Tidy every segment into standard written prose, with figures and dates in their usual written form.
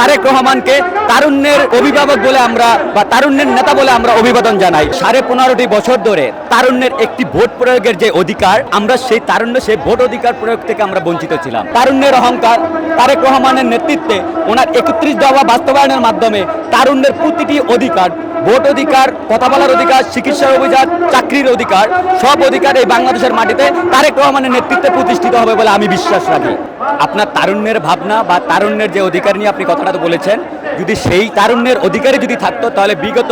তারেক রহমানকে তারুণ্যের অভিভাবক বলে আমরা বা তারুণ্যের নেতা বলে আমরা অভিবাদন জানাই। 15.5 বছর ধরে তারুণ্যের একটি ভোট প্রয়োগের যে অধিকার, আমরা সেই তারুণ্য সেই ভোট অধিকার প্রয়োগ থেকে আমরা বঞ্চিত ছিলাম। তারুণ্যের অহংকার তারেক রহমানের নেতৃত্বে ওনার 31 দফা বাস্তবায়নের মাধ্যমে তারুণ্যের প্রতিটি অধিকার, ভোট অধিকার, কথা বলার অধিকার, চিকিৎসার অধিকার, চাকরির অধিকার, সব অধিকার এই বাংলাদেশের মাটিতে তারেক রহমানের নেতৃত্বে প্রতিষ্ঠিত হবে বলে আমি বিশ্বাস রাখি। আপনার তারুণ্যের ভাবনা বা তারুণ্যের যে অধিকার নিয়ে আপনি কথাটা তো বলেছেন, যদি সেই তারুণ্যের অধিকারই যদি থাকতো তাহলে বিগত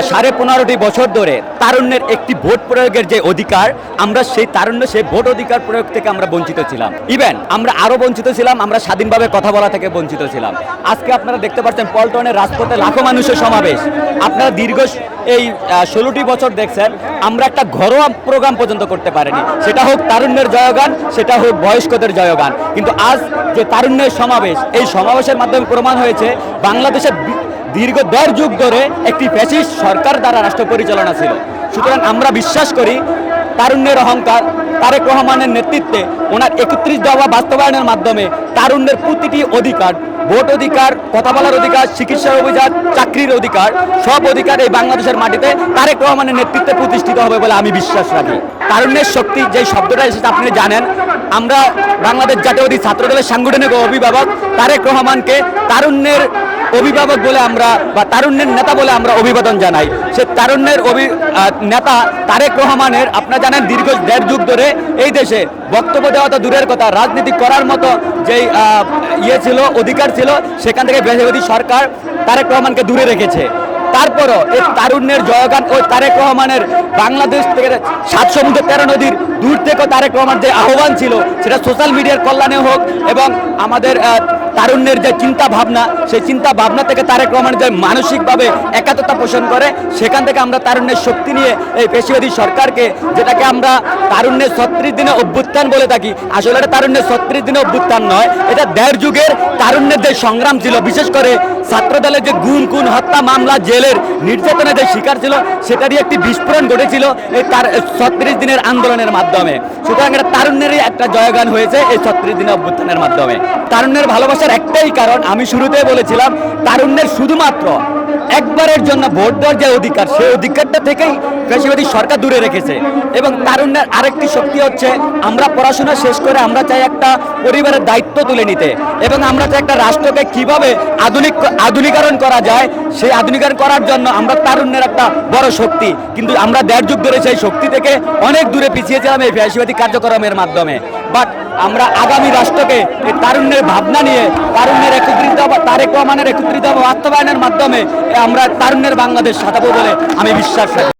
15.5 বছর ধরে তারুণ্যের একটি ভোট প্রয়োগের যে অধিকার, আমরা সেই তারুণ্য সেই ভোট অধিকার প্রয়োগ থেকে আমরা বঞ্চিত ছিলাম। ইভেন আমরা আরও বঞ্চিত ছিলাম, আমরা স্বাধীনভাবে কথা বলা থেকে বঞ্চিত ছিলাম। আজকে আপনারা দেখতে পাচ্ছেন পল্টনের রাজপথে লাখো মানুষের সমাবেশ। আপনারা দীর্ঘ এই 16টি বছর দেখছেন আমরা একটা ঘরোয়া প্রোগ্রাম পর্যন্ত করতে পারিনি, সেটা হোক তারুণ্যের জয়গান, সেটা হোক বয়স্কদের জয়গান। কিন্তু আজ যে তারুণ্যের সমাবেশ, এই সমাবেশের মাধ্যমে প্রমাণ হয়েছে বাংলাদেশের দীর্ঘ 10 যুগ ধরে একটি ফ্যাসিস্ট সরকার দ্বারা রাষ্ট্র পরিচালনা ছিল। সুতরাং আমরা বিশ্বাস করি তারুণ্যের অহংকার তারেক রহমানের নেতৃত্বে ওনার 31 দফা বাস্তবায়নের মাধ্যমে তারুণ্যের প্রতিটি অধিকার, ভোট অধিকার, কথা বলার অধিকার, চিকিৎসার অধিকার, চাকরির অধিকার, সব অধিকার এই বাংলাদেশের মাটিতে তারেক রহমানের নেতৃত্বে প্রতিষ্ঠিত হবে বলে আমি বিশ্বাস রাখি। তারুণ্যের শক্তি যে শব্দটা এসেছে আপনি জানেন, আমরা বাংলাদেশ জাতীয়তাবাদী ছাত্রদলের সাংগঠনিক অভিভাবক তারেক রহমানকে তারুণ্যের অভিভাবক বলে আমরা বা তারুণ্যের নেতা বলে আমরা অভিবাদন জানাই। সে তারুণ্যের নেতা তারেক রহমানের আপনারা জানেন দীর্ঘ 1.5 যুগ ধরে এই দেশে বক্তব্য দেওয়া তো দূরের কথা, রাজনীতি করার মতো যেই ছিল, অধিকার ছিল, সেখান থেকে ফ্যাসিবাদী সরকার তারেক রহমানকে দূরে রেখেছে। তারপরও এই তারুণ্যের জয়গান ও তারেক রহমানের বাংলাদেশ থেকে 7 সমুদ্র 13 নদীর দূর থেকে তারেক রহমান যে আহ্বান ছিল, সেটা সোশ্যাল মিডিয়ার কল্যাণে হোক এবং আমাদের তারুণ্যের যে চিন্তা ভাবনা, সেই চিন্তা ভাবনা থেকে তারেক রহমান যে মানসিকভাবে একাত্মতা পোষণ করে, সেখান থেকে আমরা তারুণ্যের শক্তি নিয়ে এই পেশিবাদী সরকারকে, যেটাকে আমরা তারুণ্যের 36 দিনে অভ্যুত্থান বলে থাকি, আসলে এটা তারুণ্যের 36 দিনে অভ্যুত্থান নয়, এটা 1.5 যুগের তারুণ্যের যে সংগ্রাম ছিল, বিশেষ করে ছাত্রদলের যে গুম খুন হত্যা মামলা, জেলের নির্যাতনের যে শিকার ছিল, সেটারই একটি বিস্ফোরণ ঘটেছিল এই 36 দিনের আন্দোলনের মাধ্যমে। সুতরাং এটা তারুণ্যেরই একটা জয়গান হয়েছে এই 36 দিনের অভ্যুত্থানের মাধ্যমে। তারুণ্যের ভালোবাসার একটাই কারণ, আমি শুরুতেই বলেছিলাম, তারুণ্যের শুধুমাত্র একবারের জন্য ভোট দেওয়ার যে অধিকার, সেই অধিকারটা থেকেই ফ্যাসিবাদী সরকার দূরে রেখেছে। এবং তারুণ্যের আরেকটি শক্তি হচ্ছে, আমরা পড়াশোনা শেষ করে আমরা চাই একটা পরিবারের দায়িত্ব তুলে নিতে, এবং আমরা চাই একটা রাষ্ট্রকে কিভাবে আধুনিকরণ করা যায়, সেই আধুনিকরণ করার জন্য আমরা তারুণ্যের একটা বড় শক্তি। কিন্তু আমরা 1.5 যুগ ধরে সেই শক্তি থেকে অনেক দূরে পিছিয়েছিলাম এই ফ্যাসিবাদী কার্যক্রমের মাধ্যমে। বাট আমরা আগামী রাষ্ট্রকে এই তারুণ্যের ভাবনা নিয়ে, তারুণ্যের একত্রিত তারেক রহমানের 31 দফা বাস্তবায়নের মাধ্যমে আমরা তারুণ্যের বাংলাদেশ সাজাবো বলে আমি বিশ্বাস রাখি।